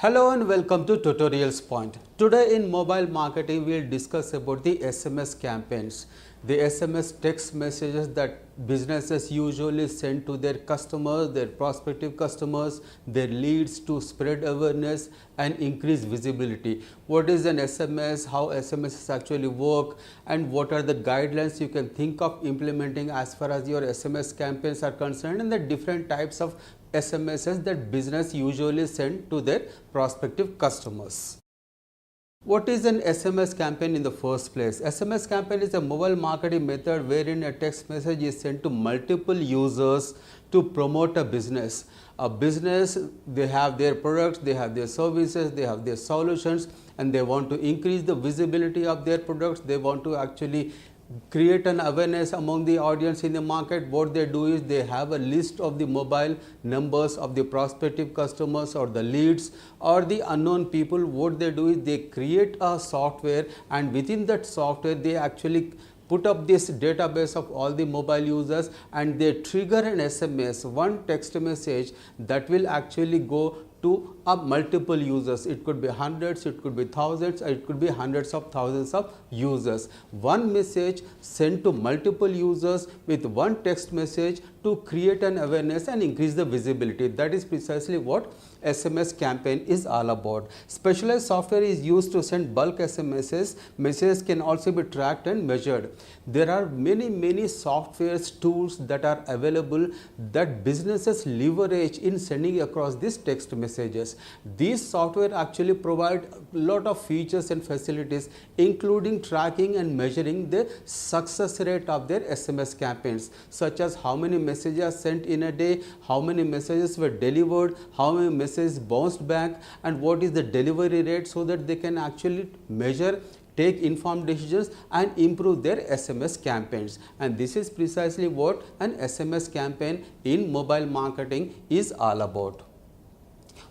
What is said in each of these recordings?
Hello and welcome to Tutorialspoint. Today in mobile marketing we will discuss about the SMS campaigns. The SMS text messages that businesses usually send to their customers, their prospective customers, their leads to spread awareness and increase visibility. What is an SMS, how SMS actually work, and what are the guidelines you can think of implementing as far as your SMS campaigns are concerned, and the different types of SMSs that business usually send to their prospective customers. What is an SMS campaign in the first place? SMS campaign is a mobile marketing method wherein a text message is sent to multiple users to promote a business. A business, they have their products, they have their services, they have their solutions, and they want to increase the visibility of their products. They want to actually create an awareness among the audience in the market. What they do is they have a list of the mobile numbers of the prospective customers or the leads or the unknown people. What they do is they create a software, and within that software they actually put up this database of all the mobile users, and they trigger an SMS, one text message that will actually go to multiple users. It could be hundreds, it could be thousands, it could be hundreds of thousands of users. One message sent to multiple users with one text message to create an awareness and increase the visibility. That is precisely what SMS campaign is all about. Specialized software is used to send bulk SMSs. Messages can also be tracked and measured. There are many softwares, tools that are available that businesses leverage in sending across these text messages. These software actually provide a lot of features and facilities, including tracking and measuring the success rate of their SMS campaigns, such as how many messages are sent in a day, how many messages were delivered, how many messages bounced back, and what is the delivery rate, so that they can actually measure, take informed decisions and improve their SMS campaigns. And this is precisely what an SMS campaign in mobile marketing is all about.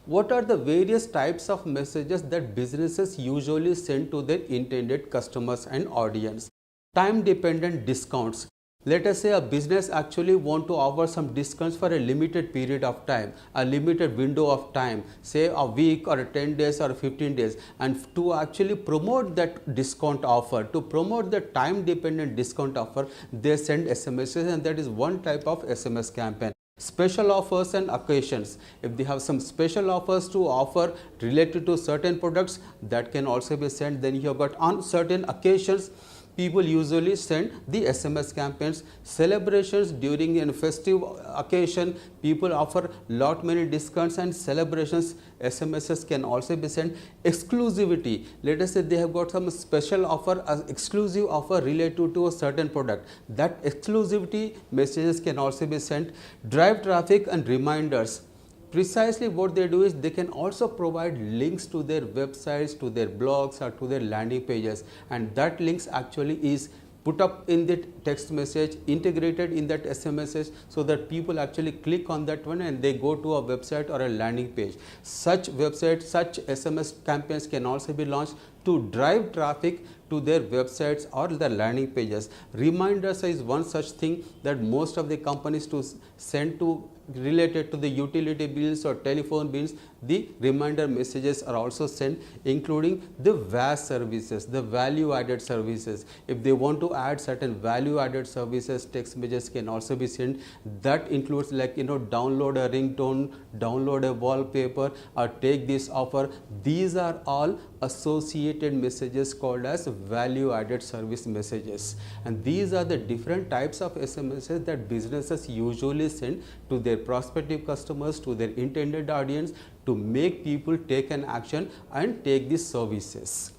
What are the various types of messages that businesses usually send to their intended customers and audience? Time dependent discounts. Let us say a business actually want to offer some discounts for a limited period of time, a limited window of time, say a week or 10 days or 15 days, and to actually promote that discount offer, to promote the time dependent discount offer, they send SMSs, and that is one type of SMS campaign. Special offers and occasions. If they have some special offers to offer related to certain products, that can also be sent. Then you have got on certain occasions, people usually send the SMS campaigns. Celebrations during a festive occasion, people offer lot many discounts and celebrations. SMSs can also be sent. Exclusivity. Let us say they have got some special offer, exclusive offer related to a certain product. That exclusivity messages can also be sent. Drive traffic and reminders. Precisely what they do is they can also provide links to their websites, to their blogs, or to their landing pages, and that links actually is put up in the text message, integrated in that SMS, so that people actually click on that one and they go to a website or a landing page. Such websites, such SMS campaigns can also be launched to drive traffic to their websites or their landing pages. Reminders is one such thing that most of the companies to send to related to the utility bills or telephone bills. The reminder messages are also sent, including the VAS services, the value added services. If they want to add certain value added services, text messages can also be sent. That includes, like, download a ringtone, download a wallpaper, or take this offer. These are all associated messages called as value added service messages, and these are the different types of SMSs that businesses usually send to their prospective customers, to their intended audience, to make people take an action and take these services.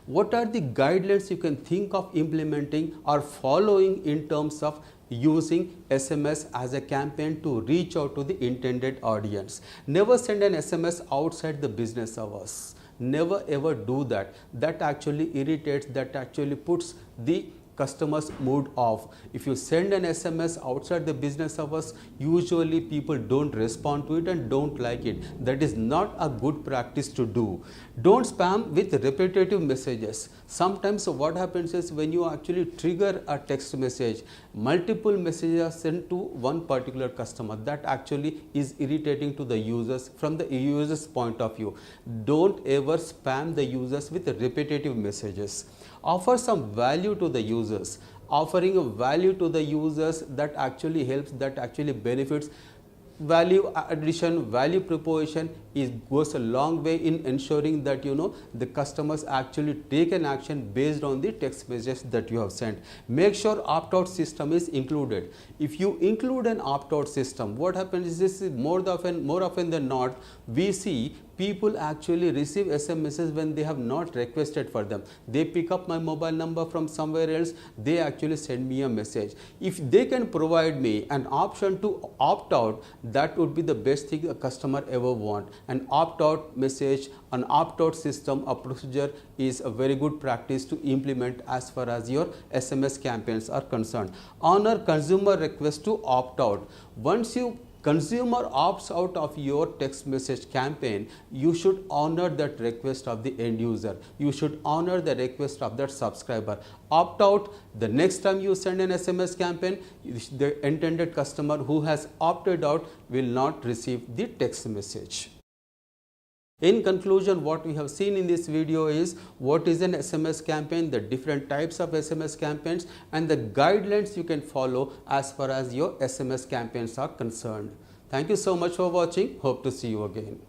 What are the guidelines you can think of implementing or following in terms of using SMS as a campaign to reach out to the intended audience? Never send an SMS outside the business hours. Never ever do that. That actually irritates, that actually puts the customers mood off. If you send an SMS outside the business hours, usually people don't respond to it and don't like it. That is not a good practice to do. Don't spam with repetitive messages. Sometimes what happens is when you actually trigger a text message, multiple messages are sent to one particular customer. That actually is irritating to the users from the user's point of view. Don't ever spam the users with repetitive messages. Offer some value to the users. Offering a value to the users that actually helps, that actually benefits. Value addition, value proposition goes a long way in ensuring that the customers actually take an action based on the text message that you have sent. Make sure opt-out system is included. If you include an opt-out system, what happens is this is more often than not, we see people actually receive SMSs when they have not requested for them. They pick up my mobile number from somewhere else, they actually send me a message. If they can provide me an option to opt out, that would be the best thing a customer ever want. An opt-out message, an opt-out system, a procedure is a very good practice to implement as far as your SMS campaigns are concerned. Honor consumer request to opt out. Once you consumer opts out of your text message campaign, you should honor that request of the end user. You should honor the request of that subscriber. Opt out. The next time you send an SMS campaign, the intended customer who has opted out will not receive the text message. In conclusion, what we have seen in this video is what is an SMS campaign, the different types of SMS campaigns, and the guidelines you can follow as far as your SMS campaigns are concerned. Thank you so much for watching. Hope to see you again.